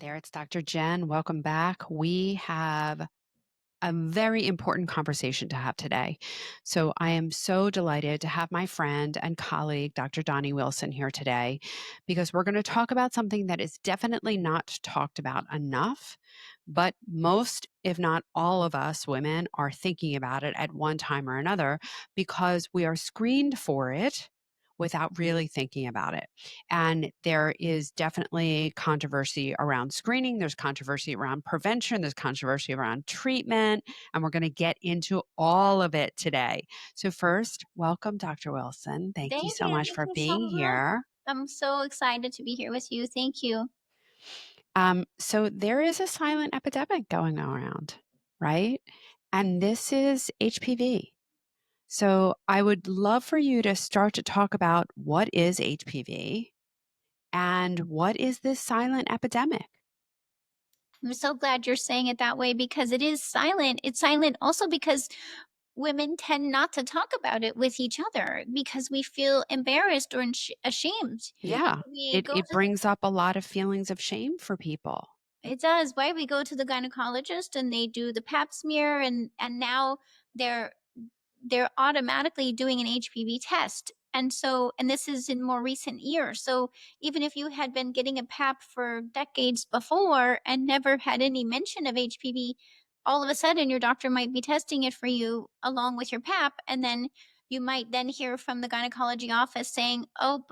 there, it's Dr. Jen. Welcome back. We have a very important conversation to have today. So, I am so delighted to have my friend and colleague, Dr. Doni Wilson, here today because we're going to talk about something that is definitely not talked about enough. But most, if not all of us women, are thinking about it at one time or another because we are screened for it without really thinking about it. And there is definitely controversy around screening. There's controversy around prevention. There's controversy around treatment. And we're going to get into all of it today. So, first, welcome, Dr. Wilson. Thank you Thank so you. much Thank for you so being much. here. I'm so excited to be here with you. Thank you. So, there is a silent epidemic going around, right? And this is HPV. So, I would love for you to start to talk about what is HPV and what is this silent epidemic? I'm so glad you're saying it that way because it is silent. It's silent also because women tend not to talk about it with each other because we feel embarrassed or ashamed. Yeah, We it go it to the brings up a lot of feelings of shame for people. It does, right? We go to the gynecologist and they do the pap smear and now they're they're automatically doing an HPV test. And this is in more recent years. So even if you had been getting a pap for decades before and never had any mention of HPV, all of a sudden your doctor might be testing it for you along with your pap. And then you might then hear from the gynecology office saying, oh,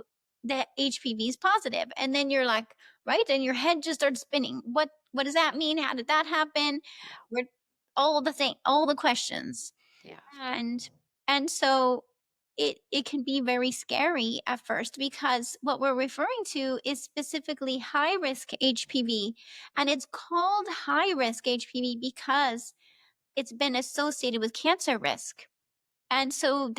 that HPV is positive. And then you're like, right? And your head just starts spinning. What does that mean? How did that happen? Yeah, We're all the questions. yeah. And and so it can be very scary at first because what we're referring to is specifically high risk HPV, and it's called high risk HPV because it's been associated with cancer risk. And so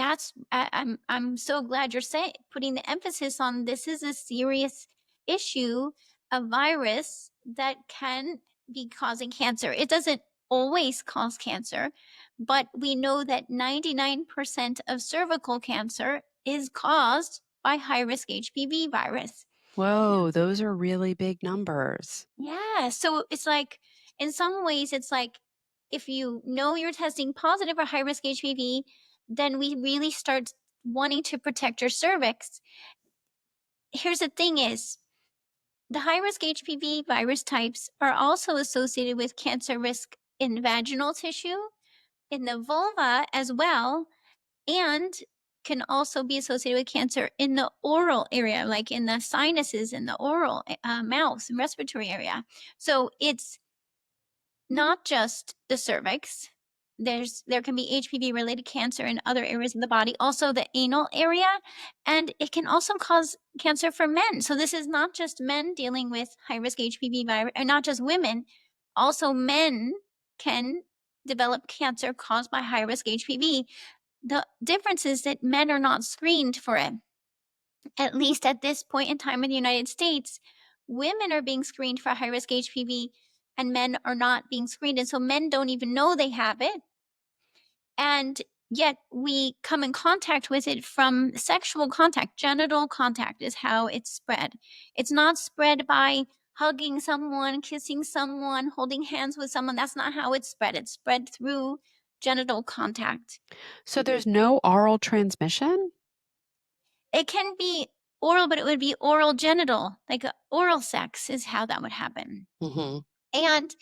I'm so glad you're saying putting the emphasis on this is a serious issue, a virus that can be causing cancer. It doesn't always cause cancer, but we know that 99% of cervical cancer is caused by high risk HPV virus. Whoa, those are really big numbers. Yeah. So it's like, in some ways, it's like if you know you're testing positive for high risk HPV, then we really start wanting to protect your cervix. Here's the thing is, the high risk HPV virus types are also associated with cancer risk in vaginal tissue, in the vulva as well, and can also be associated with cancer in the oral area, like in the sinuses, in the oral mouth and respiratory area. So it's not just the cervix. There can be HPV related cancer in other areas of the body, also the anal area, and it can also cause cancer for men. So this is not just men dealing with high risk HPV virus, or not just women. Also, men can develop cancer caused by high risk HPV. The difference is that men are not screened for it. At least at this point in time in the United States, women are being screened for high risk HPV and men are not being screened. And so men don't even know they have it. And yet we come in contact with it from sexual contact. Genital contact is how it's spread. It's not spread by hugging someone, kissing someone, holding hands with someone. That's not how it's spread. It's spread through genital contact. So there's no oral transmission? It can be oral, but it would be oral genital, like oral sex is how that would happen. Hmm. And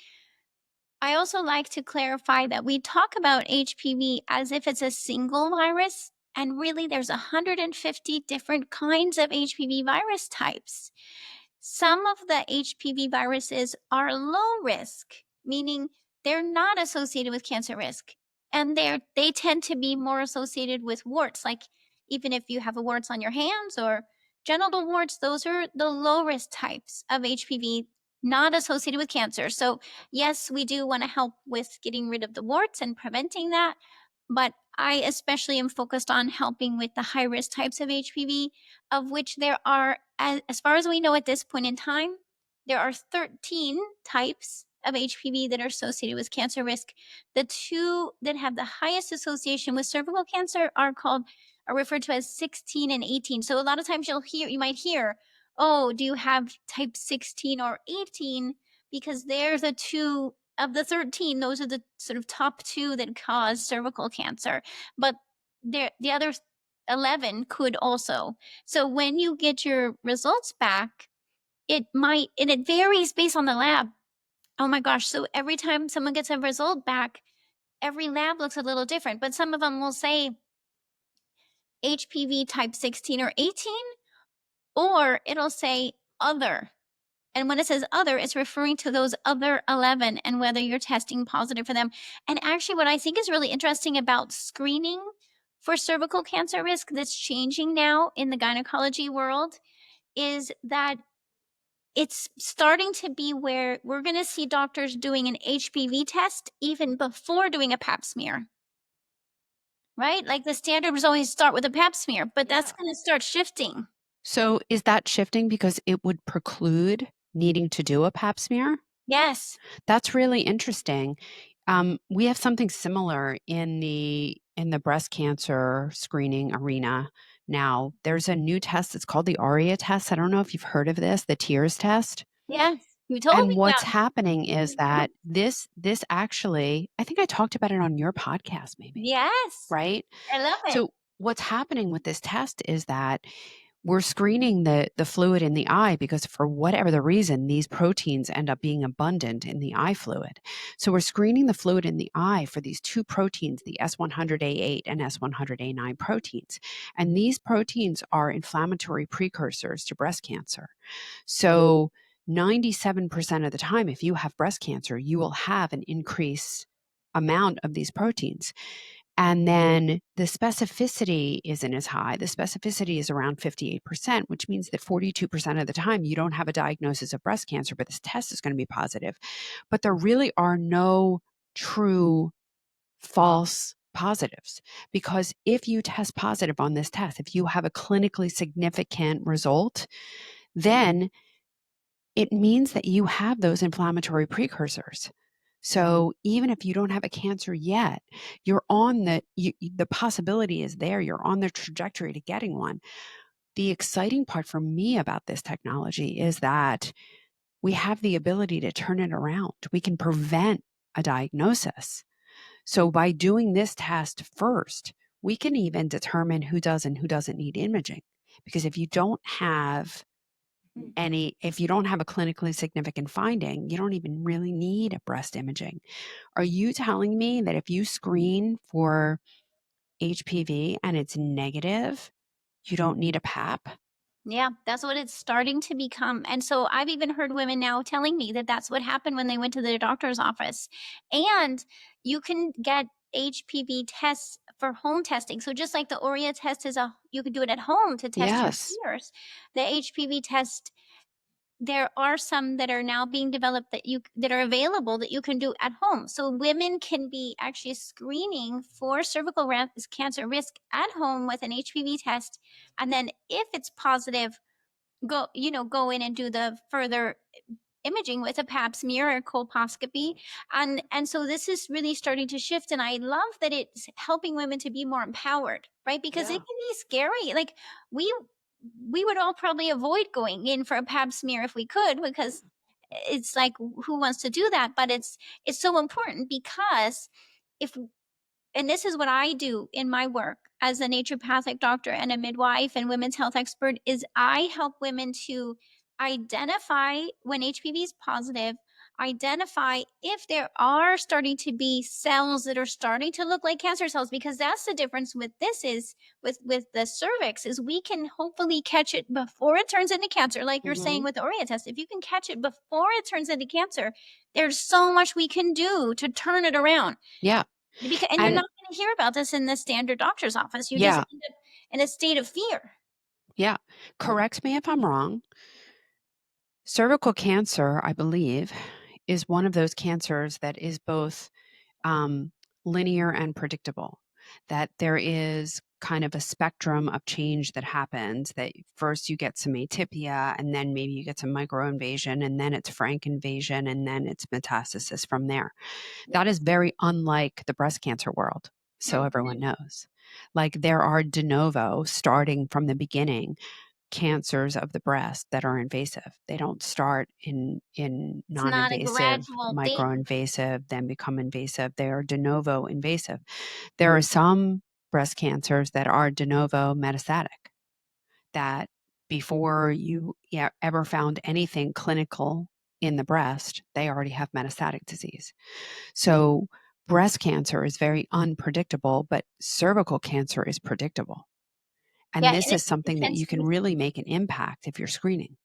I also like to clarify that we talk about HPV as if it's a single virus, and really there's 150 different kinds of HPV virus types. Some of the HPV viruses are low risk, meaning they're not associated with cancer risk. And they tend to be more associated with warts. Like even if you have warts on your hands or genital warts, those are the low risk types of HPV not associated with cancer. So yes, we do want to help with getting rid of the warts and preventing that. But I especially am focused on helping with the high risk types of HPV, of which there are, as far as we know at this point in time, there are 13 types of HPV that are associated with cancer risk. The two that have the highest association with cervical cancer are referred to as 16 and 18. So a lot of times you might hear, oh, do you have type 16 or 18? because they're the two of the 13. Those are the sort of top two that cause cervical cancer. But the other 11 could also. So when you get your results back, it might, and it varies based on the lab. Oh my gosh. So every time someone gets a result back, every lab looks a little different, but some of them will say HPV type 16 or 18, or it'll say other. And when it says other, it's referring to those other 11 and whether you're testing positive for them. And actually, what I think is really interesting about screening for cervical cancer risk that's changing now in the gynecology world is that it's starting to be where we're going to see doctors doing an HPV test even before doing a pap smear, right? Like the standard was always start with a pap smear, but that's Yeah. going to start shifting. So is that shifting because it would preclude needing to do a pap smear? Yes. That's really interesting. We have something similar in the breast cancer screening arena now. There's a new test. It's called the ARIA test. I don't know if you've heard of this, the tears test. Yes. You told And me. what's Yeah. happening is that this actually, I think I talked about it on your podcast, maybe, Yes. right? I love it. So what's happening with this test is that we're screening the fluid in the eye because for whatever the reason, these proteins end up being abundant in the eye fluid. So we're screening the fluid in the eye for these two proteins, the S100A8 and S100A9 proteins. And these proteins are inflammatory precursors to breast cancer. So 97% of the time, if you have breast cancer, you will have an increased amount of these proteins. And then the specificity isn't as high. The specificity is around 58%, which means that 42% of the time you don't have a diagnosis of breast cancer, but this test is going to be positive. But there really are no true false positives because if you test positive on this test, if you have a clinically significant result, then it means that you have those inflammatory precursors. So even if you don't have a cancer yet, you're on the possibility is there. You're on the trajectory to getting one. The exciting part for me about this technology is that we have the ability to turn it around. We can prevent a diagnosis. So by doing this test first, we can even determine who does and who doesn't need imaging. Because if you don't have a clinically significant finding, you don't even really need a breast imaging. Are you telling me that if you screen for HPV and it's negative, you don't need a PAP? Yeah, that's what it's starting to become. And so I've even heard women now telling me that that's what happened when they went to their doctor's office. And you can get HPV tests for home testing. So just like the ORIA test you can do it at home to test your Yes. peers. The HPV test, there are some that are now being developed that are available that you can do at home. So women can be actually screening for cervical cancer risk at home with an HPV test, and then if it's positive, go in and do the further imaging with a pap smear or colposcopy. And so this is really starting to shift, and I love that it's helping women to be more empowered, right? Because it Yeah. can be scary. Like we we would all probably avoid going in for a pap smear if we could, because it's like, who wants to do that? But it's so important, because if and this is what I do in my work as a naturopathic doctor and a midwife and women's health expert, is I help women to identify when HPV is positive, identify if there are starting to be cells that are starting to look like cancer cells, because that's the difference with this is with the cervix, is we can hopefully catch it before it turns into cancer. Like you're saying Hmm. with the ORIA test, if you can catch it before it turns into cancer, there's so much we can do to turn it around. Yeah. And you're And not gonna hear about this in the standard doctor's office. You just yeah, end up in a state of fear. yeah. Correct me if I'm wrong. Cervical cancer, I believe, is one of those cancers that is both um, linear and predictable, that there is kind of a spectrum of change that happens, that first you get some atypia and then maybe you get some microinvasion and then it's frank invasion and then it's metastasis from there. That is very unlike the breast cancer world. So Mhm. everyone knows. Like there are de novo starting from the beginning cancers of the breast that are invasive. They don't start in It's not a non-invasive, gradual thing. micro-invasive, then become invasive. They are de novo invasive. There are some breast cancers that are de novo metastatic, that before you ever found anything clinical in the breast, they already have metastatic disease. So breast cancer is very unpredictable, but cervical cancer is predictable. Yeah, And and this is it something that tends you to can be. really make an impact if you're screening.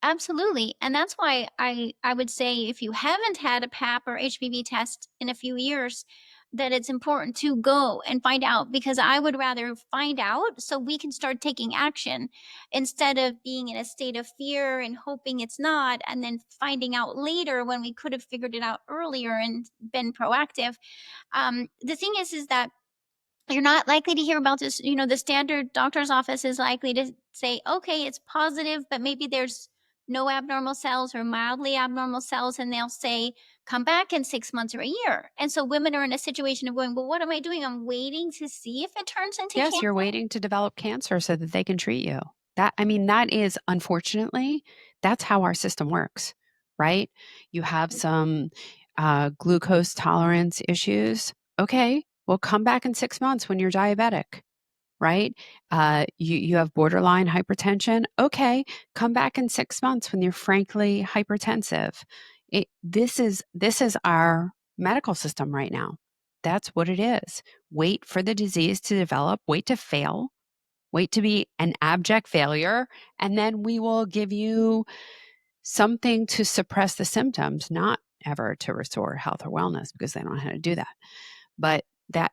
Absolutely, and that's why I would say if you haven't had a pap or HPV test in a few years, that it's important to go and find out, because I would rather find out so we can start taking action instead of being in a state of fear and hoping it's not, and then finding out later when we could have figured it out earlier and been proactive. The thing is that you're not likely to hear about this. The standard doctor's office is likely to say, okay, it's positive, but maybe there's no abnormal cells or mildly abnormal cells. And they'll say, come back in 6 months or a year. And so women are in a situation of going, well, what am I doing? I'm waiting to see if it turns into Yes, you're cancer. waiting to develop cancer so that they can treat you. That is unfortunately, that's how our system works, right? You have some glucose tolerance issues. Okay, well, come back in 6 months when you're diabetic, right? You have borderline hypertension. Okay, come back in 6 months when you're frankly hypertensive. This is our medical system right now. That's what it is. Wait for the disease to develop. Wait to fail. Wait to be an abject failure, and then we will give you something to suppress the symptoms, not ever to restore health or wellness because they don't know how to do that. But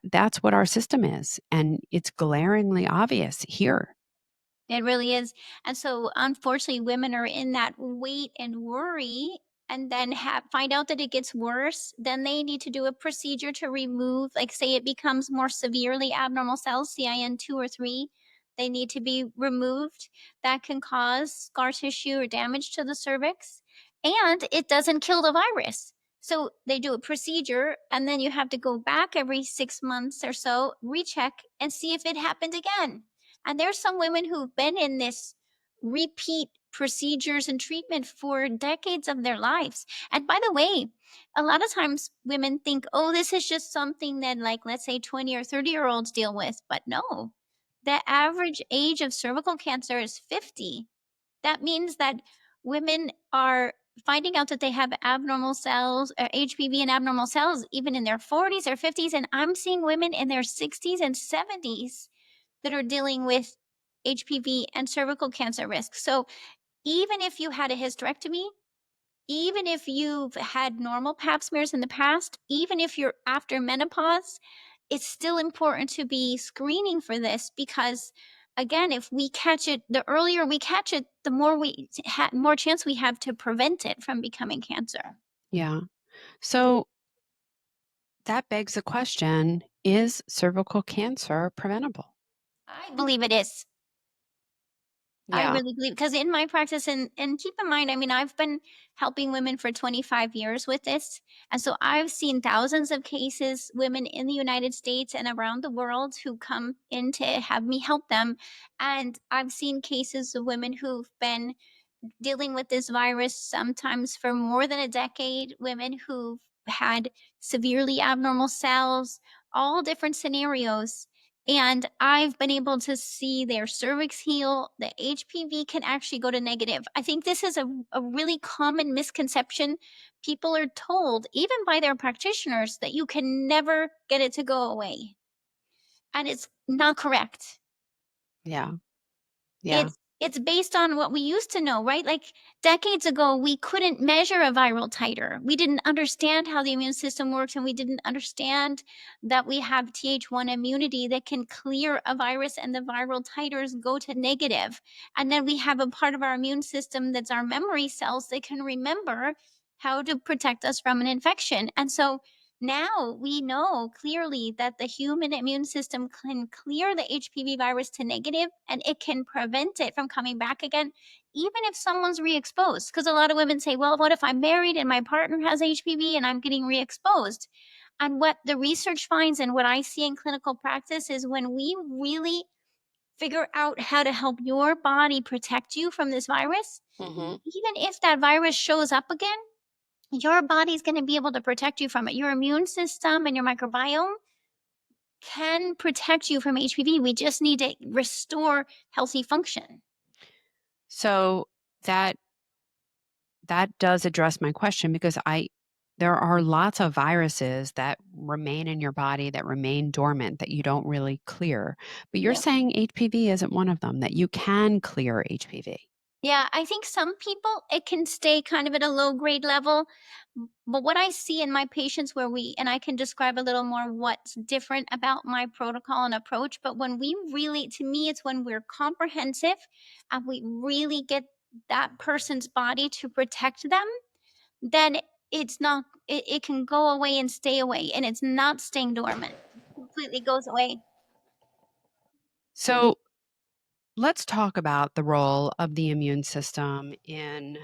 that's what our system is, and it's glaringly obvious here. It really is. And so unfortunately women are in that wait and worry, and then find out that it gets worse. Then they need to do a procedure to remove, like say it becomes more severely abnormal cells, CIN2 or 3. They need to be removed. That can cause scar tissue or damage to the cervix. And it doesn't kill the virus. So they do a procedure, and then you have to go back every 6 months or so, recheck, and see if it happened again. And there's some women who've been in this repeat procedures and treatment for decades of their lives. And by the way, a lot of times women think, oh, this is just something that, like, let's say 20 or 30-year-olds deal with. But no, the average age of cervical cancer is 50. That means that women are finding out that they have abnormal cells, or HPV and abnormal cells, even in their 40s or 50s. And I'm seeing women in their 60s and 70s that are dealing with HPV and cervical cancer risk. So even if you had a hysterectomy, even if you've had normal pap smears in the past, even if you're after menopause, it's still important to be screening for this, because again, if we catch it, the earlier we catch it, the more chance we have to prevent it from becoming cancer. Yeah. So that begs the question, is cervical cancer preventable? I believe it is. I Yeah. really believe, because in my practice, and keep in mind, I mean, I've been helping women for 25 years with this. And so I've seen thousands of cases, women in the United States and around the world who come in to have me help them. And I've seen cases of women who've been dealing with this virus sometimes for more than a decade, women who've had severely abnormal cells, all different scenarios. And I've been able to see their cervix heal. The HPV can actually go to negative. I think this is a really common misconception. People are told, even by their practitioners, that you can never get it to go away. And it's not correct. Yeah. Yeah. It's based on what we used to know, right? Like decades ago, we couldn't measure a viral titer. We didn't understand how the immune system works, and we didn't understand that we have Th1 immunity that can clear a virus and the viral titers go to negative. And then we have a part of our immune system that's our memory cells that can remember how to protect us from an infection. And so now we know clearly that the human immune system can clear the HPV virus to negative, and it can prevent it from coming back again, even if someone's re exposed. Because a lot of women say, well, what if I'm married and my partner has HPV and I'm getting re exposed? And what the research finds and what I see in clinical practice is when we really figure out how to help your body protect you from this virus, Hmm. even if that virus shows up again, your body's going to be able to protect you from it. Your immune system and your microbiome can protect you from HPV. We just need to restore healthy function. So that that does address my question because I there are lots of viruses that remain in your body that remain dormant that you don't really clear. But you're Yep. saying HPV isn't one of them, that you can clear HPV. Yeah, I think some people, it can stay kind of at a low grade level. But what I see in my patients where and I can describe a little more what's different about my protocol and approach. But when we really, to me, it's when we're comprehensive and we really get that person's body to protect them, then it's not, it can go away and stay away, and it's not staying dormant. It completely goes away. So let's talk about the role of the immune system in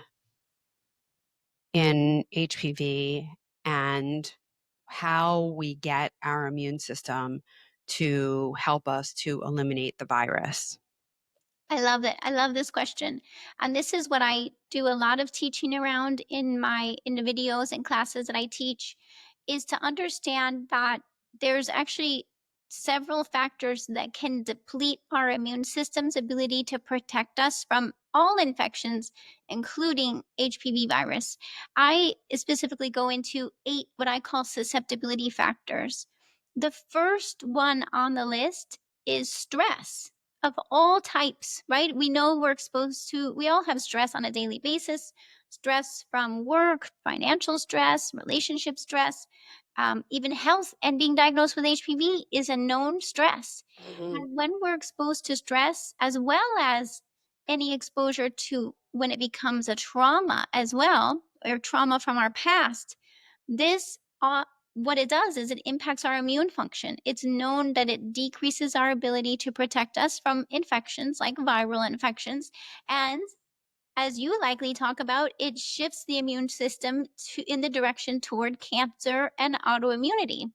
HPV and how we get our immune system to help us to eliminate the virus. I love it. I love this question. And this is what I do a lot of teaching around in the videos and classes that I teach, is to understand that there's actually several factors that can deplete our immune system's ability to protect us from all infections, including HPV virus. I specifically go into 8 what I call susceptibility factors. The first one on the list is stress of all types, right? We know we all have stress on a daily basis, stress from work, financial stress, relationship stress, even health, and being diagnosed with HPV is a known stress. Mhm. And when we're exposed to stress, as well as any exposure to when it becomes a trauma as well, or trauma from our past, this what it does is it impacts our immune function. It's known that it decreases our ability to protect us from infections like viral infections. And as you likely talk about, it shifts the immune system in the direction toward cancer and autoimmunity.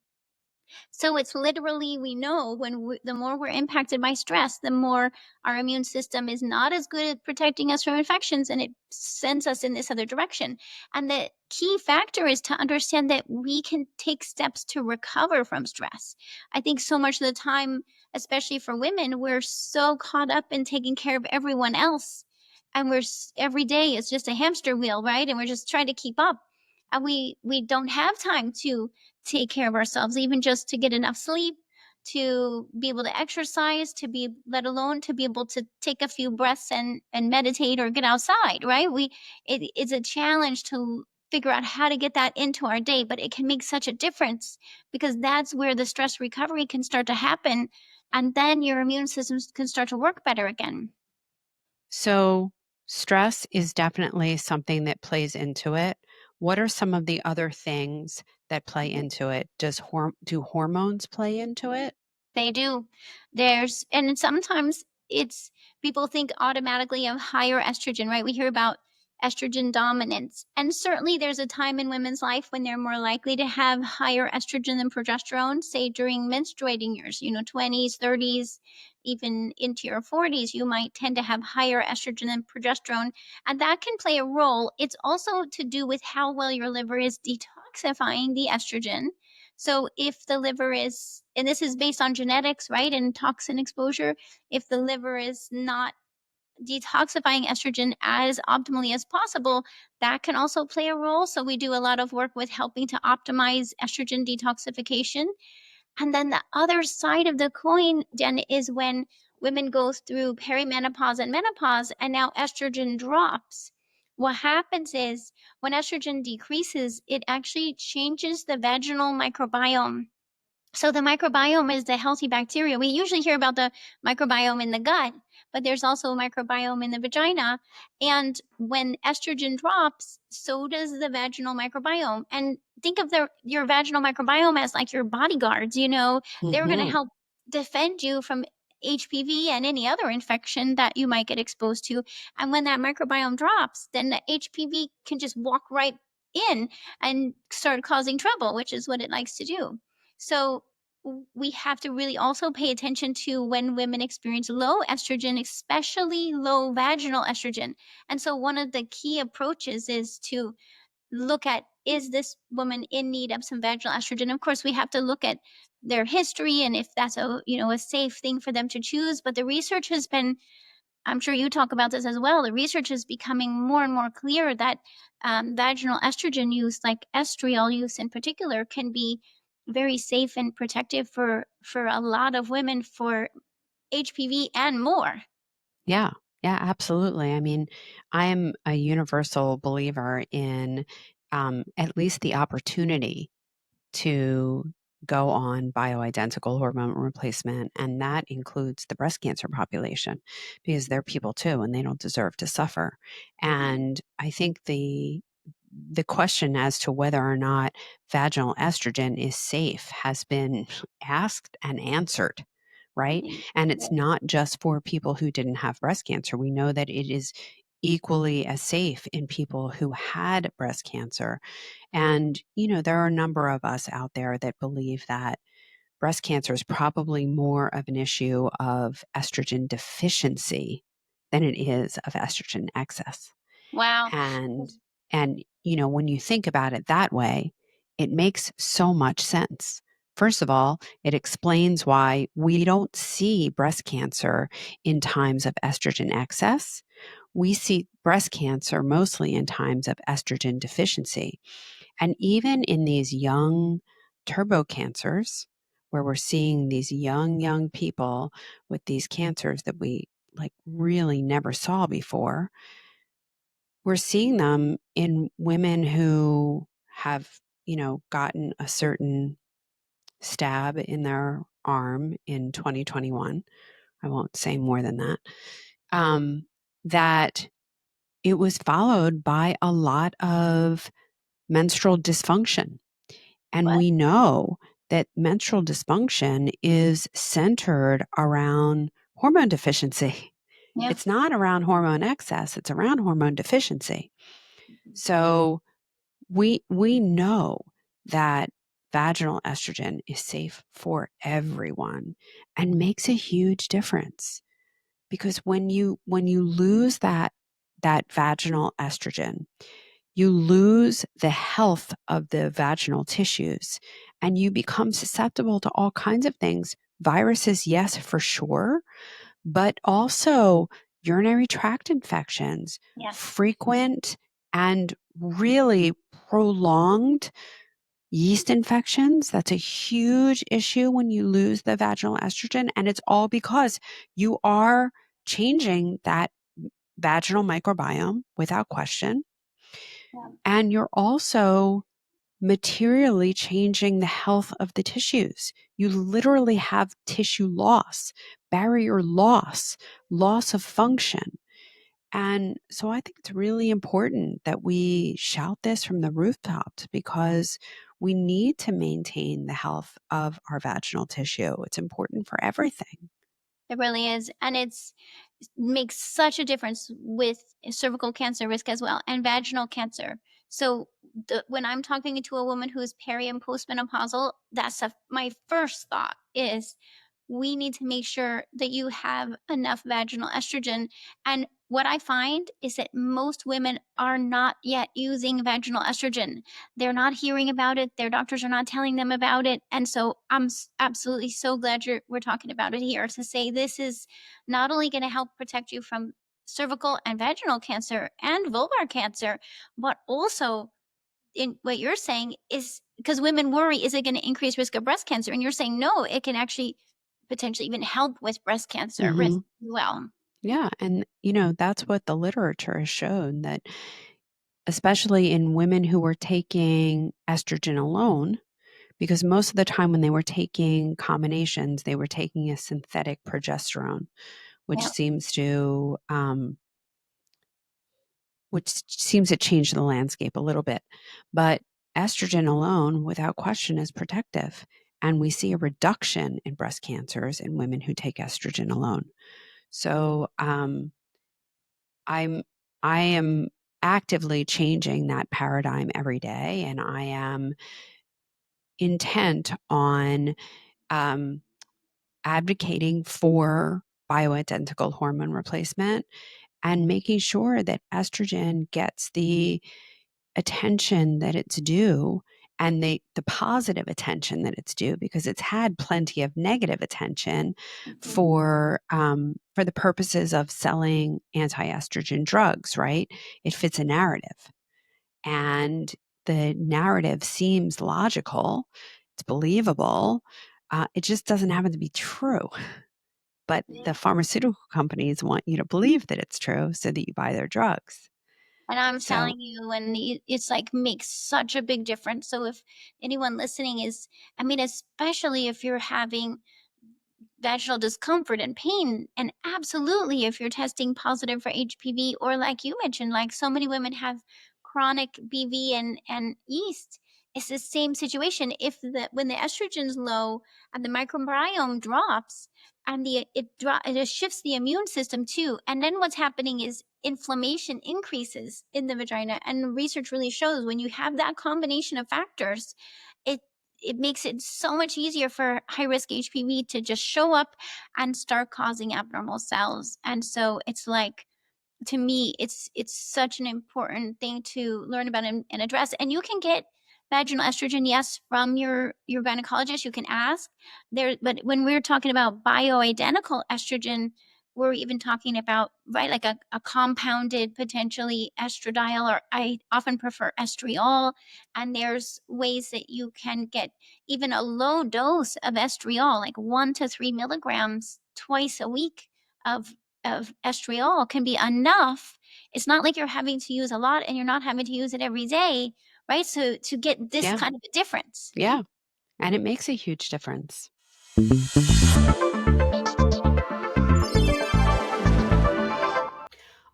So it's literally, we know the more we're impacted by stress, the more our immune system is not as good at protecting us from infections, and it sends us in this other direction. And the key factor is to understand that we can take steps to recover from stress. I think so much of the time, especially for women, we're so caught up in taking care of everyone else. And every day is just a hamster wheel, right? And we're just trying to keep up. And we don't have time to take care of ourselves, even just to get enough sleep, to be able to exercise, let alone to be able to take a few breaths and meditate or get outside, right? It's a challenge to figure out how to get that into our day, but it can make such a difference because that's where the stress recovery can start to happen. And then your immune systems can start to work better again. So, stress is definitely something that plays into it. What are some of the other things that play into it? Do hormones play into it? They do. And sometimes it's people think automatically of higher estrogen, right? We hear about estrogen dominance. And certainly there's a time in women's life when they're more likely to have higher estrogen than progesterone, say during menstruating years, 20s, 30s, even into your 40s, you might tend to have higher estrogen than progesterone. And that can play a role. It's also to do with how well your liver is detoxifying the estrogen. So if the liver is, and this is based on genetics, right, and toxin exposure, if the liver is not detoxifying estrogen as optimally as possible, that can also play a role. So we do a lot of work with helping to optimize estrogen detoxification. And then the other side of the coin, Jen, is when women go through perimenopause and menopause, and now estrogen drops. What happens is when estrogen decreases, it actually changes the vaginal microbiome. So the microbiome is the healthy bacteria. We usually hear about the microbiome in the gut, but there's also a microbiome in the vagina. And when estrogen drops, so does the vaginal microbiome. And think of your vaginal microbiome as like your bodyguards, they're going to Mhm. help defend you from HPV and any other infection that you might get exposed to. And when that microbiome drops, then the HPV can just walk right in and start causing trouble, which is what it likes to do. So we have to really also pay attention to when women experience low estrogen, especially low vaginal estrogen. And so one of the key approaches is to look at, is this woman in need of some vaginal estrogen? Of course, we have to look at their history and if that's a safe thing for them to choose. But the research has been, I'm sure you talk about this as well. The research is becoming more and more clear that vaginal estrogen use, like estriol use in particular, can be very safe and protective for a lot of women for HPV and more. Yeah. Yeah, absolutely. I mean, I am a universal believer in at least the opportunity to go on bioidentical hormone replacement, and that includes the breast cancer population because they're people too, and they don't deserve to suffer. And I think the question as to whether or not vaginal estrogen is safe has been asked and answered, right? And it's not just for people who didn't have breast cancer. We know that it is equally as safe in people who had breast cancer. And, there are a number of us out there that believe that breast cancer is probably more of an issue of estrogen deficiency than it is of estrogen excess. Wow. And when you think about it that way, it makes so much sense. First of all, it explains why we don't see breast cancer in times of estrogen excess. We see breast cancer mostly in times of estrogen deficiency. And even in these young turbo cancers, where we're seeing these young people with these cancers that we like really never saw before, we're seeing them in women who have, gotten a certain stab in their arm in 2021. I won't say more than that. That it was followed by a lot of menstrual dysfunction. And What? we know that menstrual dysfunction is centered around hormone deficiency. Yeah. It's not around hormone excess, it's around hormone deficiency. So we know that vaginal estrogen is safe for everyone and makes a huge difference because when you lose that vaginal estrogen, you lose the health of the vaginal tissues and you become susceptible to all kinds of things. Viruses, yes, for sure, but also urinary tract infections, Yes. frequent and really prolonged yeast infections. That's a huge issue when you lose the vaginal estrogen. And it's all because you are changing that vaginal microbiome without question. Yeah. And you're also materially changing the health of the tissues. You literally have tissue loss, barrier loss, loss of function. And so I think it's really important that we shout this from the rooftops because we need to maintain the health of our vaginal tissue. It's important for everything. It really is. And it's makes such a difference with cervical cancer risk as well and vaginal cancer. So when I'm talking to a woman who is peri and postmenopausal, my first thought is we need to make sure that you have enough vaginal estrogen. And what I find is that most women are not yet using vaginal estrogen. They're not hearing about it. Their doctors are not telling them about it. And so I'm absolutely so glad we're talking about it here to say this is not only going to help protect you from cervical and vaginal cancer and vulvar cancer, but also in what you're saying is because women worry, is it going to increase risk of breast cancer? And you're saying, no, it can actually potentially even help with breast cancer risk Hmm. as well. Yeah. And, that's what the literature has shown that, especially in women who were taking estrogen alone, because most of the time when they were taking combinations, they were taking a synthetic progesterone, which Yeah. seems to change the landscape a little bit. But estrogen alone, without question, is protective. And we see a reduction in breast cancers in women who take estrogen alone. So I'm I am actively changing that paradigm every day, and I am intent on advocating for bioidentical hormone replacement and making sure that estrogen gets the attention that it's due and the positive attention that it's due, because it's had plenty of negative attention for the purposes of selling anti-estrogen drugs, right? It fits a narrative, and the narrative seems logical, it's believable. It just doesn't happen to be true. But the pharmaceutical companies want you to believe that it's true so that you buy their drugs. And I'm So, telling you, and it's like makes such a big difference. So if anyone listening is, I mean, especially if you're having vaginal discomfort and pain, and absolutely if you're testing positive for HPV, or like you mentioned, like so many women have chronic BV and yeast, it's the same situation. If the when the estrogen's low and the microbiome drops, and it just shifts the immune system too, and then what's happening is inflammation increases in the vagina, and research really shows when you have that combination of factors, it it makes it so much easier for high risk HPV to just show up and start causing abnormal cells. And so it's like, to me, it's such an important thing to learn about and address. And you can get vaginal estrogen, yes, from your gynecologist. You can ask there, but when we're talking about bioidentical estrogen, we're even talking about, right, like a compounded potentially estradiol, or I often prefer estriol. And there's ways that you can get even a low dose of estriol, like 1 to 3 milligrams twice a week of estriol can be enough. It's not like you're having to use a lot, and you're not having to use it every day, right? So to get this yeah, kind of a difference. yeah. And it makes a huge difference.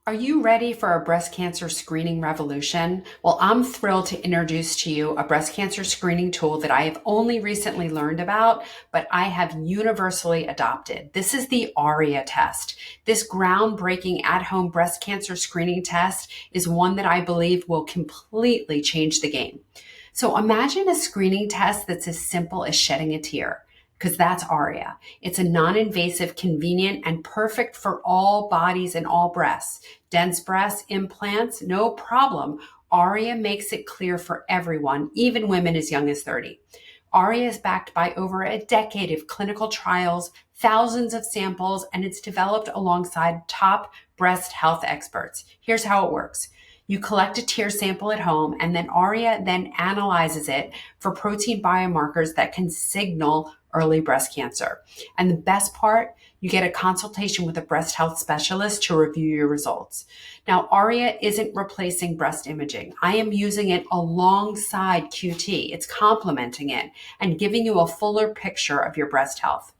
Are you ready for a breast cancer screening revolution? Well, I'm thrilled to introduce to you a breast cancer screening tool that I have only recently learned about, but I have universally adopted. This is the ARIA test. This groundbreaking at-home breast cancer screening test is one that I believe will completely change the game. So imagine a screening test that's as simple as shedding a tear, because that's ARIA. It's a non-invasive, convenient, and perfect for all bodies and all breasts. Dense breasts, implants, no problem. ARIA makes it clear for everyone, even women as young as 30. ARIA is backed by over a decade of clinical trials, thousands of samples, and it's developed alongside top breast health experts. Here's how it works. You collect a tear sample at home, and then ARIA then analyzes it for protein biomarkers that can signal early breast cancer. And the best part, you get a consultation with a breast health specialist to review your results. Now, ARIA isn't replacing breast imaging. I am using it alongside QT. It's complementing it and giving you a fuller picture of your breast health.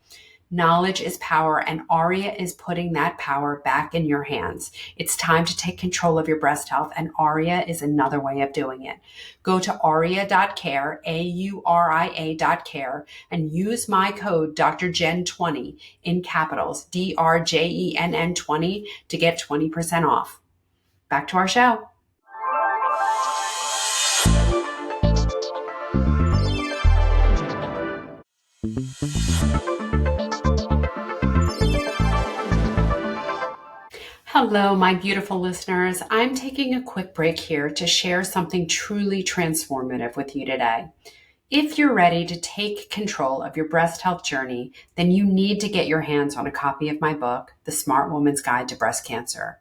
Knowledge is power, and ARIA is putting that power back in your hands. It's time to take control of your breast health, and ARIA is another way of doing it. Go to aria.care, AURIA.care, and use my code Dr. Jenn 20 in capitals, DRJENN 20, to get 20% off. Back to our show. Hello, my beautiful listeners. I'm taking a quick break here to share something truly transformative with you today. If you're ready to take control of your breast health journey, then you need to get your hands on a copy of my book, The Smart Woman's Guide to Breast Cancer.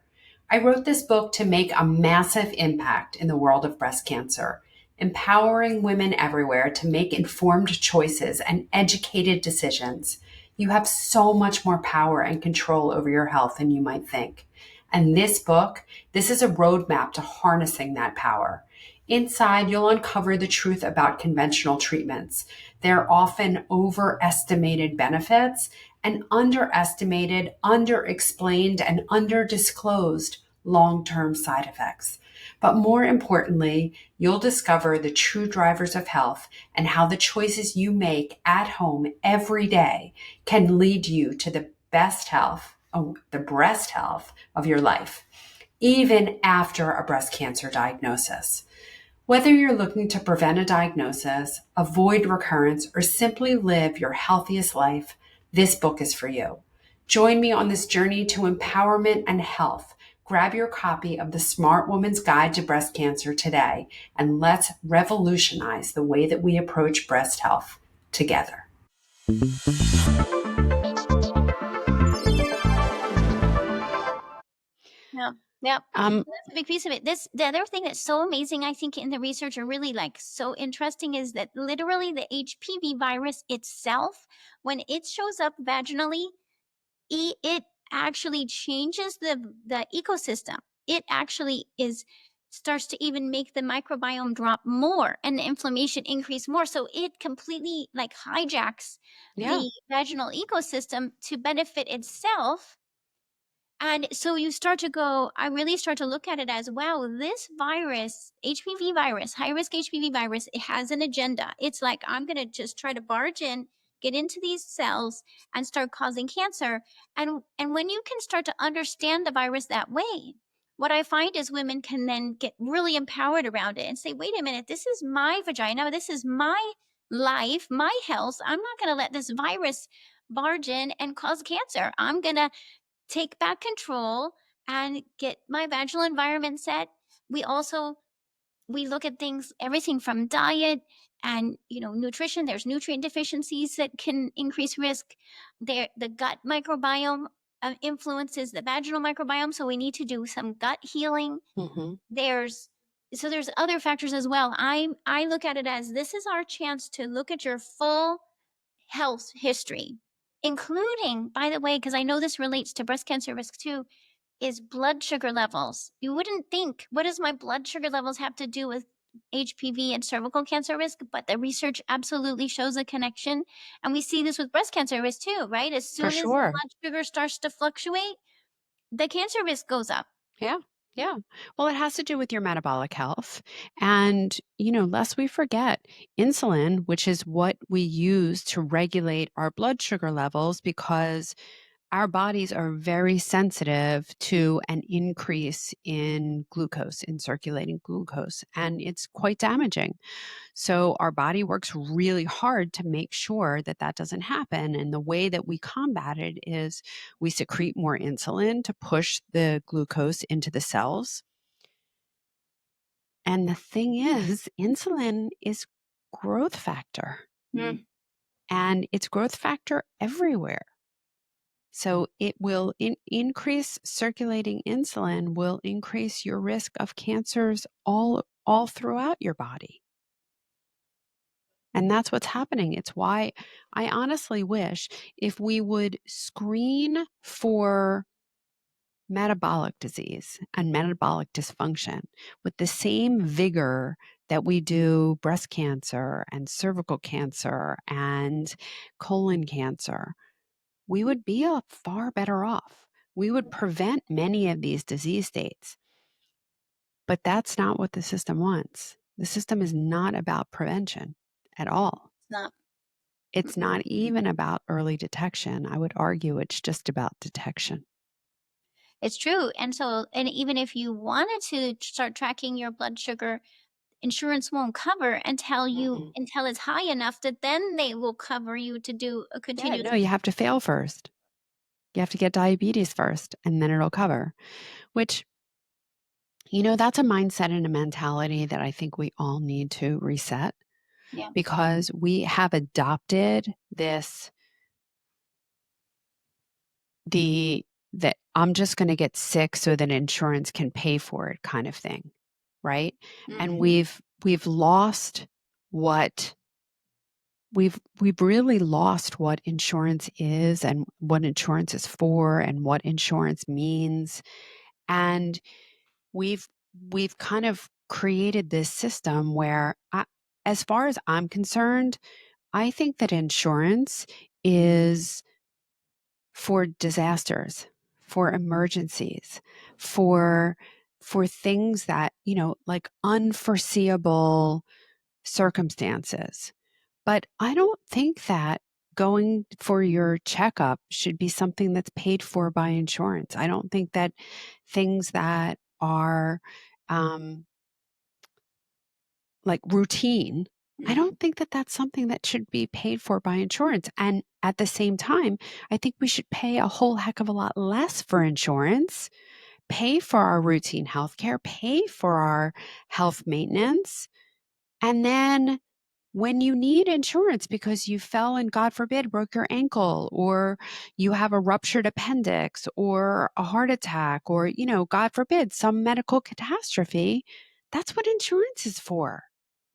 I wrote this book to make a massive impact in the world of breast cancer, empowering women everywhere to make informed choices and educated decisions. You have so much more power and control over your health than you might think. And this book, this is a roadmap to harnessing that power. Inside, you'll uncover the truth about conventional treatments. They're often overestimated benefits and underestimated, underexplained, and underdisclosed long-term side effects. But more importantly, you'll discover the true drivers of health and how the choices you make at home every day can lead you to the best health, the breast health of your life, even after a breast cancer diagnosis. Whether you're looking to prevent a diagnosis, avoid recurrence, or simply live your healthiest life, this book is for you. Join me on this journey to empowerment and health. Grab your copy of The Smart Woman's Guide to Breast Cancer today, and let's revolutionize the way that we approach breast health together. Yeah. Yep. Um, That's a big piece of it. The other thing that's so amazing, I think, in the research are really like so interesting is that literally the HPV virus itself, when it shows up vaginally, it actually changes the ecosystem. It actually is starts to even make the microbiome drop more and the inflammation increase more. So it completely like hijacks yeah, the vaginal ecosystem to benefit itself. And so you start to go, I really start to look at it as, wow, this virus, HPV virus, high risk HPV virus, it has an agenda. It's like, I'm going to just try to barge in, get into these cells and start causing cancer. And when you can start to understand the virus that way, what I find is women can then get really empowered around it and say, wait a minute, this is my vagina. This is my life, my health. I'm not going to let this virus barge in and cause cancer. I'm going to take back control and get my vaginal environment set. We also we look at things, everything from diet and nutrition. There's nutrient deficiencies that can increase risk. There, the gut microbiome influences the vaginal microbiome, so we need to do some gut healing. mm-hmm. There's other factors as well. I look at it as this is our chance to look at your full health history, including, by the way, because I know this relates to breast cancer risk too, is blood sugar levels. You wouldn't think, what does my blood sugar levels have to do with HPV and cervical cancer risk? But the research absolutely shows a connection. And we see this with breast cancer risk too, right? As For soon as the sure. blood sugar starts to fluctuate, the cancer risk goes up. Yeah. Yeah. Well, it has to do with your metabolic health. And, lest we forget, insulin, which is what we use to regulate our blood sugar levels, because our bodies are very sensitive to an increase in glucose, in circulating glucose, and it's quite damaging. So our body works really hard to make sure that that doesn't happen. And the way that we combat it is we secrete more insulin to push the glucose into the cells. And the thing is, insulin is growth factor, Mm. and it's growth factor everywhere. So it will increase circulating insulin will increase your risk of cancers all throughout your body. And that's what's happening. It's why I honestly wish if we would screen for metabolic disease and metabolic dysfunction with the same vigor that we do breast cancer and cervical cancer and colon cancer, we would be far better off. We would prevent many of these disease states. But that's not what the system wants. The system is not about prevention at all. It's not. It's not even about early detection. I would argue it's just about detection. It's true. And so, and even if you wanted to start tracking your blood sugar, insurance won't cover Mm-mm. until it's high enough that then they will cover you to do a Yeah, continuous. no, you have to fail first. You have to get diabetes first, and then it'll cover, which, that's a mindset and a mentality that I think we all need to reset, Yeah. because we have adopted that I'm just going to get sick so that insurance can pay for it kind of thing, right? And Mhm. we've lost what we've really lost what insurance is and what insurance is for and what insurance means. And we've we've kind of created this system where as far as I'm concerned, I think that insurance is for disasters, for emergencies, for things that, like unforeseeable circumstances. But I don't think that going for your checkup should be something that's paid for by insurance. I don't think that things that are um, like routine, I don't think that that's something that should be paid for by insurance. And at the same time, I think we should pay a whole heck of a lot less for insurance, pay for our routine healthcare, pay for our health maintenance. And then when you need insurance because you fell and God forbid broke your ankle, or you have a ruptured appendix or a heart attack, or, God forbid some medical catastrophe, that's what insurance is for.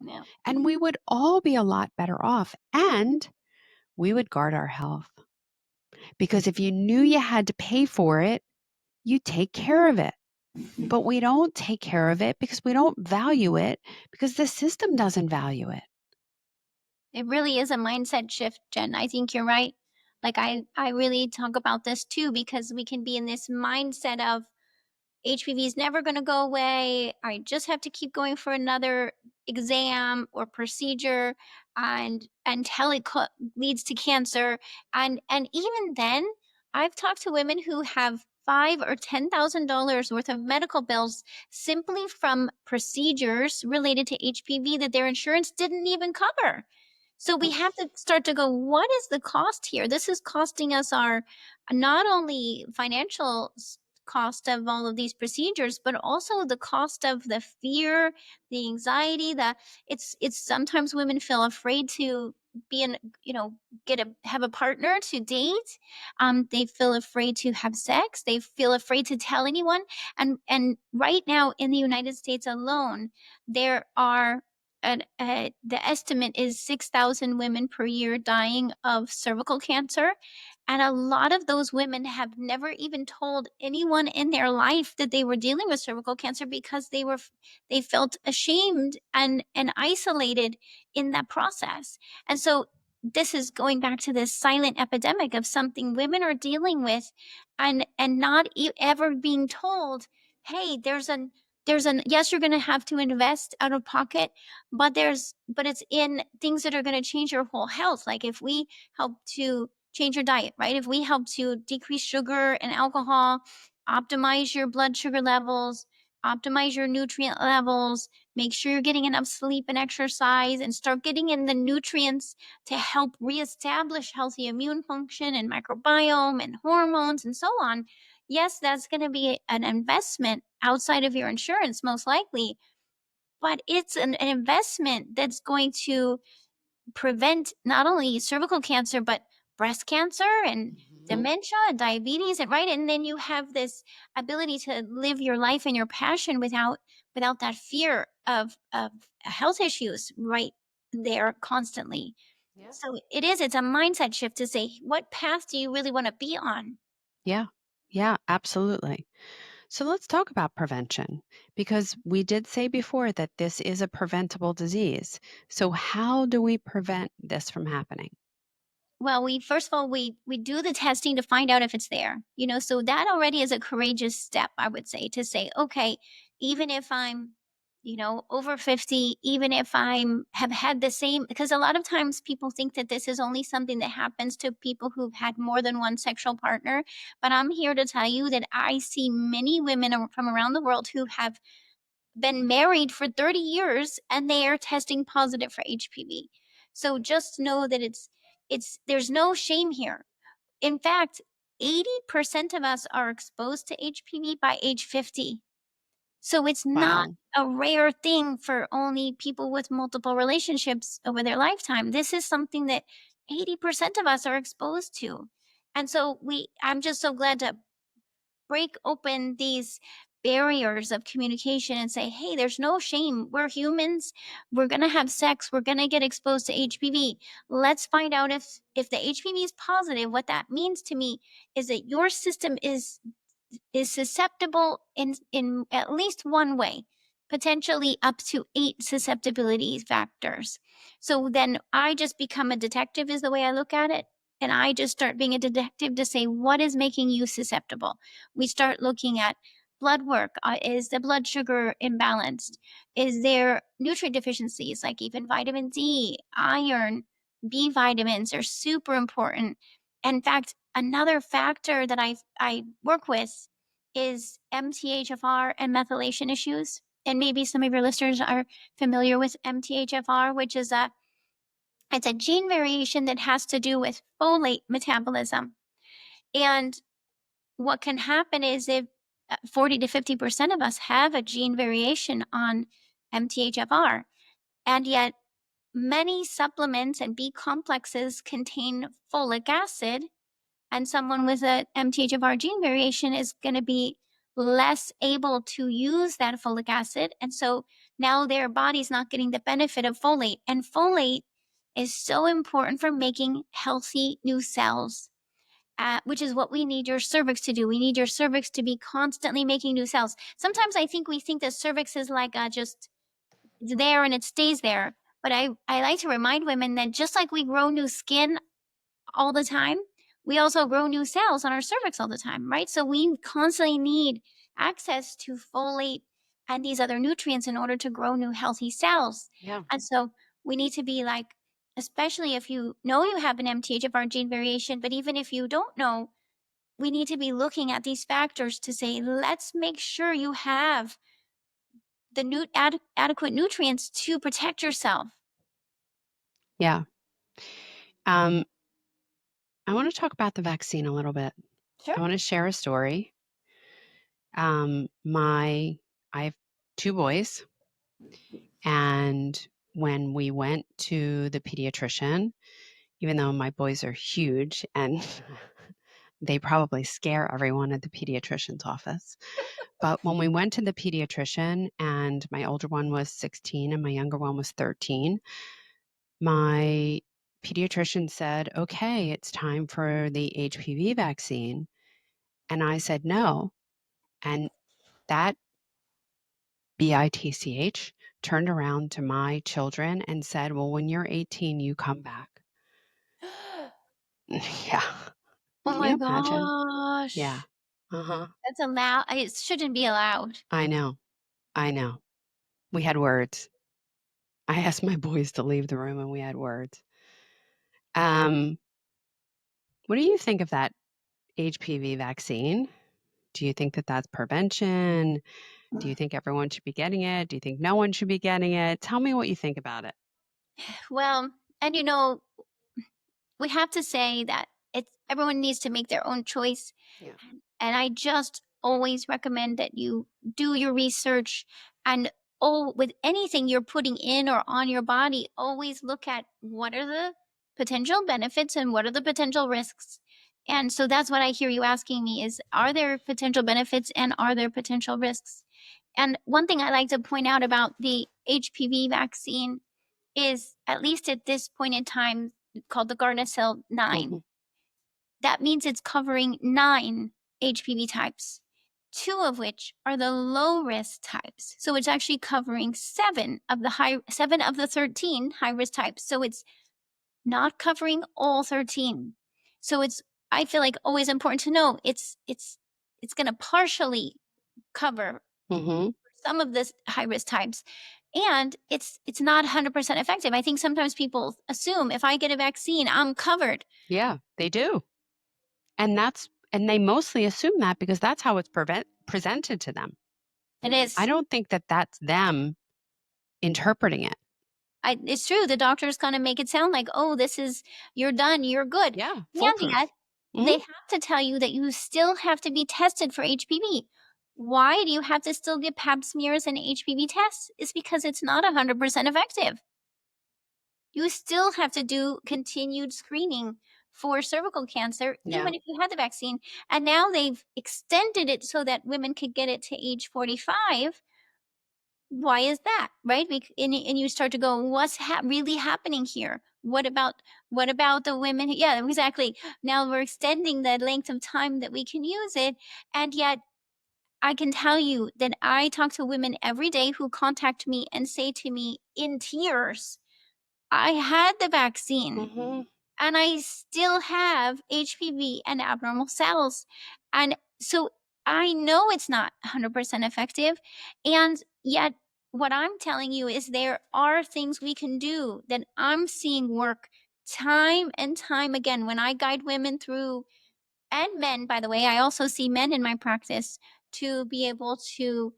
Yeah. And we would all be a lot better off, and we would guard our health, because if you knew you had to pay for it, you take care of it. But we don't take care of it because we don't value it, because the system doesn't value it. It really is a mindset shift, Jen. I think you're right. Like I really talk about this too because we can be in this mindset of HPV is never going to go away. I just have to keep going for another exam or procedure and until it leads to cancer. And even then, I've talked to women who have five or $10,000 worth of medical bills simply from procedures related to HPV that their insurance didn't even cover. So we have to start to go, what is the cost here? This is costing us our not only financial cost of all of these procedures, but also the cost of the fear, the anxiety, it's sometimes women feel afraid to be in, have a partner to date. They feel afraid to have sex. They feel afraid to tell anyone. And right now in the United States alone, there are the estimate is 6,000 women per year dying of cervical cancer. And a lot of those women have never even told anyone in their life that they were dealing with cervical cancer because they felt ashamed and isolated in that process. And so this is going back to this silent epidemic of something women are dealing with and not ever being told, hey, there's an yes, you're going to have to invest out of pocket, but it's in things that are going to change your whole health. Like if we help to change your diet, right? If we help to decrease sugar and alcohol, optimize your blood sugar levels, optimize your nutrient levels, make sure you're getting enough sleep and exercise, and start getting in the nutrients to help reestablish healthy immune function and microbiome and hormones and so on. Yes, that's going to be an investment outside of your insurance, most likely, but it's an investment that's going to prevent not only cervical cancer, but breast cancer and Mhm. dementia and diabetes. And right. And then you have this ability to live your life and your passion without that fear of health issues right there constantly. Yeah. So it's a mindset shift to say, what path do you really want to be on? Yeah. Yeah, absolutely. So let's talk about prevention, because we did say before that this is a preventable disease. So how do we prevent this from happening? Well, we first of all we do the testing to find out if it's there. So that already is a courageous step, I would say, to say, okay, even if I'm, over 50, even if I'm have had the same, because a lot of times people think that this is only something that happens to people who've had more than one sexual partner, but I'm here to tell you that I see many women from around the world who have been married for 30 years and they are testing positive for HPV. So just know that it's there's no shame here. In fact, 80% of us are exposed to HPV by age 50. So it's not Wow. a rare thing for only people with multiple relationships over their lifetime. This is something that 80% of us are exposed to. And so I'm just so glad to break open these barriers of communication and say, hey, there's no shame. We're humans. We're going to have sex. We're going to get exposed to HPV. Let's find out if the HPV is positive. What that means to me is that your system is susceptible in at least one way, potentially up to 8 susceptibility factors. So then I just become a detective is the way I look at it. And I just start being a detective to say, what is making you susceptible? We start looking at blood work. Is the blood sugar imbalanced? Is there nutrient deficiencies like even vitamin D, iron, B vitamins are super important. In fact, another factor that I work with is MTHFR and methylation issues. and maybe some of your listeners are familiar with MTHFR, which is it's a gene variation that has to do with folate metabolism. And what can happen is if 40 to 50% of us have a gene variation on MTHFR, and yet many supplements and B complexes contain folic acid, and someone with a MTHFR gene variation is going to be less able to use that folic acid. And so now their body's not getting the benefit of folate. And folate is so important for making healthy new cells, which is what we need your cervix to do. We need your cervix to be constantly making new cells. Sometimes I think we think the cervix is like just there and it stays there. But I like to remind women that just like we grow new skin all the time, we also grow new cells on our cervix all the time, right? So we constantly need access to folate and these other nutrients in order to grow new healthy cells. Yeah. And so we need to be like, especially if you know you have an MTHFR gene variation, but even if you don't know, we need to be looking at these factors to say, let's make sure you have the adequate nutrients to protect yourself. Yeah. Um, I want to talk about the vaccine a little bit. Sure. I want to share a story. I have two boys, and when we went to the pediatrician, even though my boys are huge and they probably scare everyone at the pediatrician's office. But when we went to the pediatrician and my older one was 16 and my younger one was 13, my pediatrician said, okay, it's time for the HPV vaccine. And I said, no. And that BITCH turned around to my children and said, well, when you're 18, you come back. Yeah. Oh Can my you imagine? Yeah. gosh. Uh-huh. That's allowed. It shouldn't be allowed. I know. I know. We had words. I asked my boys to leave the room and we had words. Um, what do you think of that HPV vaccine? Do you think that that's prevention? Do you think everyone should be getting it? Do you think no one should be getting it? Tell me what you think about it. Well, and we have to say that it's everyone needs to make their own choice. Yeah. And I just always recommend that you do your research, and with anything you're putting in or on your body, always look at what are the potential benefits and what are the potential risks. And so that's what I hear you asking me is, are there potential benefits and are there potential risks? And one thing I like to point out about the HPV vaccine is, at least at this point in time, called the Gardasil 9. Hmm. That means it's covering 9 HPV types, 2 of which are the low risk types. So it's actually covering 7 of the 13 high risk types. So it's not covering all 13. So it's, I feel like, always important to know it's going to partially cover Hmm. some of the high risk types, and it's not 100% effective. I think sometimes people assume if I get a vaccine, I'm covered. Yeah, they do. And they mostly assume that because that's how it's presented to them. It I is. don't think that that's them interpreting it. It's true. The doctors kind of make it sound like, oh, this is, you're done, you're good. Yeah, And yet, foolproof. Hmm. they have to tell you that you still have to be tested for HPV. Why do you have to still get pap smears and HPV tests? It's because it's not 100% effective. You still have to do continued screening for cervical cancer, Yeah. even if you had the vaccine. And now they've extended it so that women could get it to age 45. Why is that, right? And you start to go, what's really happening here? What about the women? Yeah, exactly. Now we're extending the length of time that we can use it, and yet I can tell you that I talk to women every day who contact me and say to me in tears, I had the vaccine Hmm. and I still have HPV and abnormal cells. And so I know it's not 100% effective. And yet, what I'm telling you is there are things we can do that I'm seeing work time and time again when I guide women through, and men, by the way. I also see men in my practice, to be able to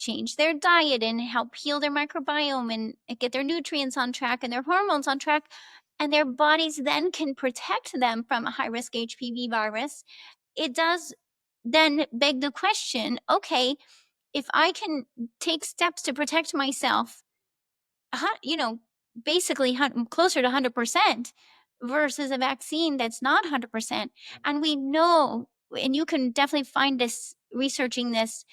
change their diet and help heal their microbiome and get their nutrients on track and their hormones on track. And their bodies then can protect them from a high risk HPV virus. It does then beg the question, okay, if I can take steps to protect myself, you know, basically closer to 100% versus a vaccine that's not 100%. And we know, and you can definitely find this researching this,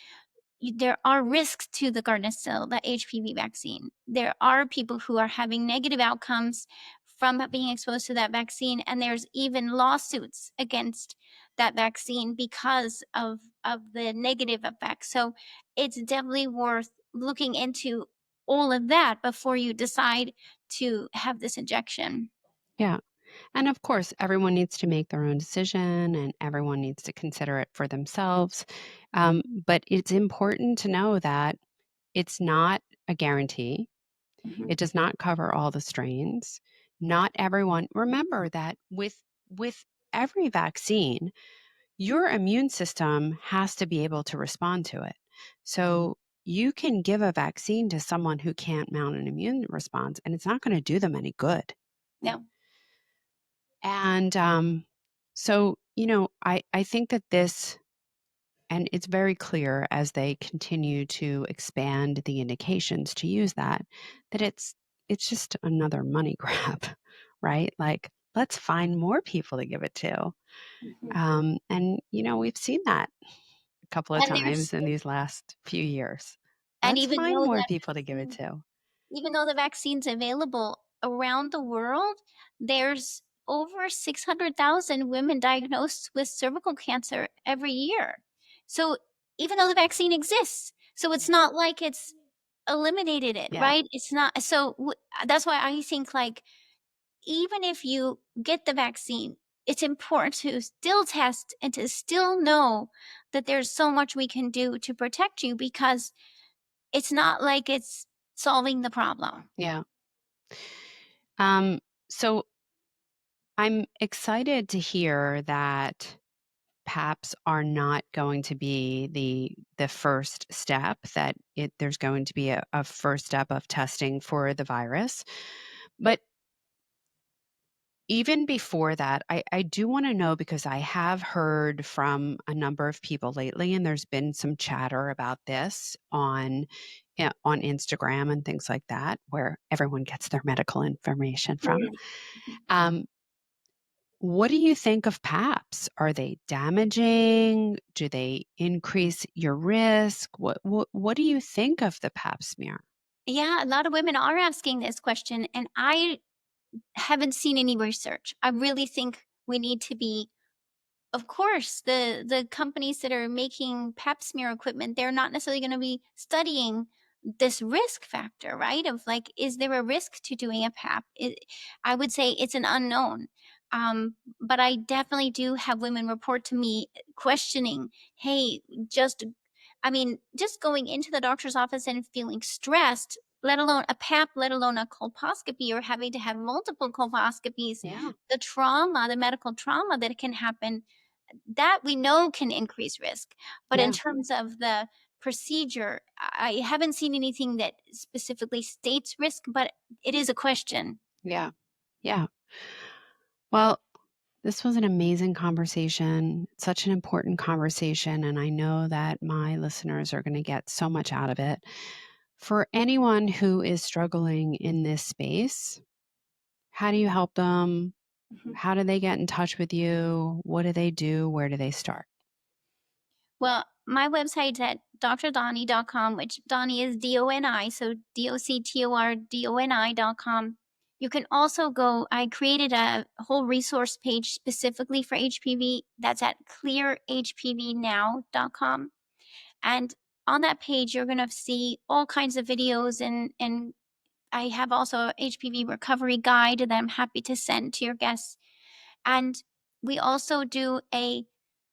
there are risks to the Gardasil, the HPV vaccine. There are people who are having negative outcomes from being exposed to that vaccine, and there's even lawsuits against that vaccine because of the negative effects. So it's definitely worth looking into all of that before you decide to have this injection. Yeah. And of course, everyone needs to make their own decision and everyone needs to consider it for themselves. But it's important to know that it's not a guarantee. Mhm. It does not cover all the strains. Not everyone, remember that with every vaccine, your immune system has to be able to respond to it. So you can give a vaccine to someone who can't mount an immune response, and it's not going to do them any good. No. And so, I think that this, and it's very clear as they continue to expand the indications to use that it's just another money grab, right? Like, let's find more people to give it to. Mhm. And we've seen that a couple of And there's times in these last few years. and Let's even find though more that people to give it vaccine to. even though the vaccine's available around the world, there's over 600,000 women diagnosed with cervical cancer every year. So even though the vaccine exists, so it's Yeah. not like it's eliminated it, Yeah. right? It's not. So that's why I think like even if you get the vaccine, it's important to still test and to still know that there's so much we can do to protect you because it's not like it's solving the problem. Yeah. So I'm excited to hear that PAPs are not going to be the first step, that there's going to be a first step of testing for the virus. But even before that, I do want to know because I have heard from a number of people lately, and there's been some chatter about this on Instagram and things like that, where everyone gets their medical information from. Mhm. Um, what do you think of PAPs? Are they damaging? Do they increase your risk? What do you think of the PAP smear? Yeah, a lot of women are asking this question, and I haven't seen any research. I really think we need to be, of course, the companies that are making pap smear equipment, they're not necessarily going to be studying this risk factor, right? Of like, is there a risk to doing a pap? I would say it's an unknown. But I definitely do have women report to me questioning, hey, just, I mean, just going into the doctor's office and feeling stressed, let alone a pap, let alone a colposcopy or having to have multiple colposcopies, Yeah, the trauma, the medical trauma that can happen, that we know can increase risk. But in yeah, terms of the procedure, I haven't seen anything that specifically states risk, but it is a question. yeah, yeah. Well, this was an amazing conversation, such an important conversation, and I know that my listeners are going to get so much out of it. For anyone who is struggling in this space, how do you help them? Mhm. How do they get in touch with you? What do they do? Where do they start? Well, my website's at drdoni.com, which Doni is Doni, so DOCTORDONI.com. You can also go, I created a whole resource page specifically for HPV. That's at clearhpvnow.com. And on that page, you're going to see all kinds of videos and I have also a HPV recovery guide that I'm happy to send to your guests. And we also do a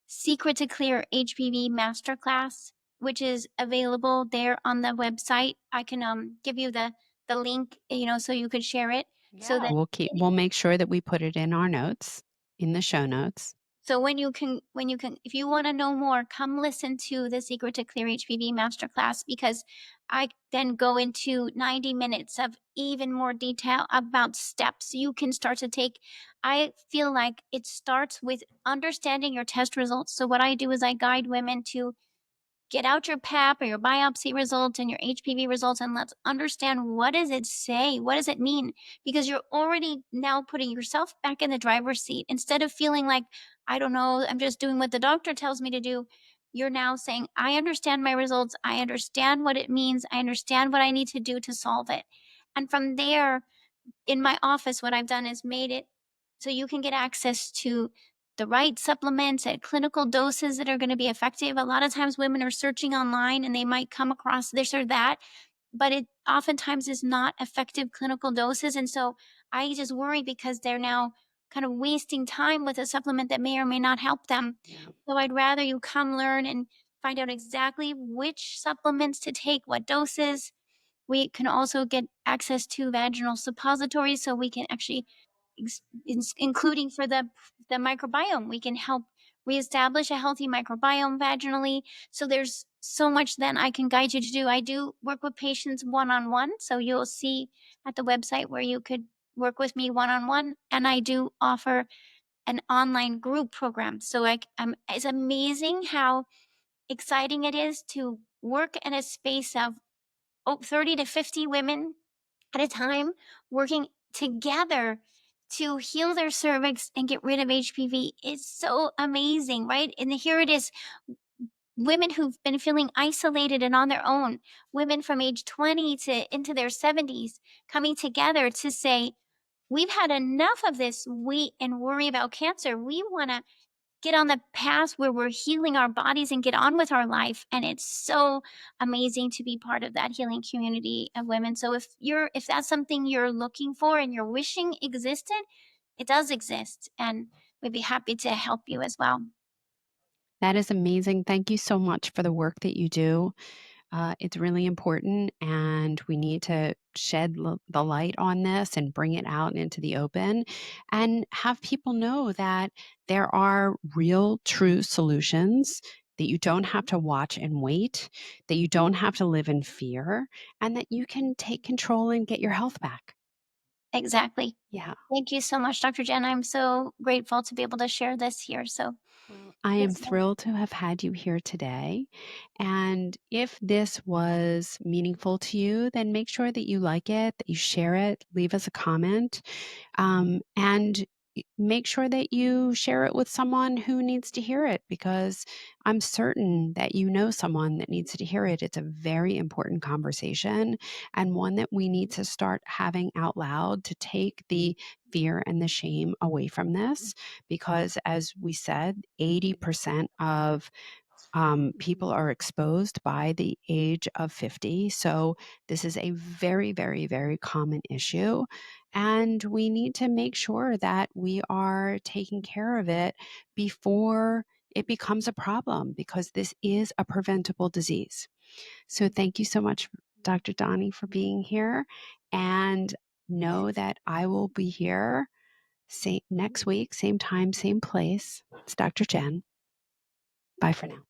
Secret to Clear HPV masterclass, which is available there on the website. I can give you the link, so you could share it so Yeah, that we'll make sure that we put it in our notes, in the show notes. So if you want to know more, come listen to the Secret to Clear HPV Masterclass, because I then go into 90 minutes of even more detail about steps you can start to take. I feel like it starts with understanding your test results. So what I do is I guide women to get out your pap or your biopsy results and your HPV results, and let's understand, what does it say? What does it mean? Because you're already now putting yourself back in the driver's seat. Instead of feeling like, I don't know, I'm just doing what the doctor tells me to do, you're now saying, I understand my results. I understand what it means. I understand what I need to do to solve it. And from there, in my office, what I've done is made it so you can get access to the right supplements at clinical doses that are going to be effective. A lot of times women are searching online and they might come across this or that, but it oftentimes is not effective clinical doses. And so I just worry because they're now kind of wasting time with a supplement that may or may not help them. Yeah. So I'd rather you come learn and find out exactly which supplements to take, what doses. We can also get access to vaginal suppositories, so we can actually, including for the microbiome, we can help reestablish a healthy microbiome vaginally. So there's so much then I can guide you to do. I do work with patients one on one, so you'll see at the website where you could work with me one on one, and I do offer an online group program. So it's amazing how exciting it is to work in a space of 30 to 50 women at a time working together to heal their cervix and get rid of HPV. It's so amazing, right? And here it is, women who've been feeling isolated and on their own, women from age 20 to into their 70s, coming together to say, we've had enough of this wait and worry about cancer. We want to get on the path where we're healing our bodies and get on with our life. And it's so amazing to be part of that healing community of women. So if that's something you're looking for and you're wishing existed, it does exist. And we'd be happy to help you as well. That is amazing. Thank you so much for the work that you do. It's really important, and we need to shed the light on this and bring it out into the open and have people know that there are real, true solutions, that you don't have to watch and wait, that you don't have to live in fear, and that you can take control and get your health back. Exactly. Yeah. Thank you so much, Dr. Jen. I'm so grateful to be able to share this here. So, Well, I am yes, ma'am. thrilled to have had you here today. And if this was meaningful to you, then make sure that you like it, that you share it, leave us a comment, and make sure that you share it with someone who needs to hear it, because I'm certain that you know someone that needs to hear it. It's a very important conversation, and one that we need to start having out loud to take the fear and the shame away from this, because as we said, 80% of people are exposed by the age of 50. So this is a very, very, very common issue. And we need to make sure that we are taking care of it before it becomes a problem, because this is a preventable disease. So thank you so much, Dr. Doni, for being here. And know that I will be here next week, same time, same place. It's Dr. Jenn. Bye for now.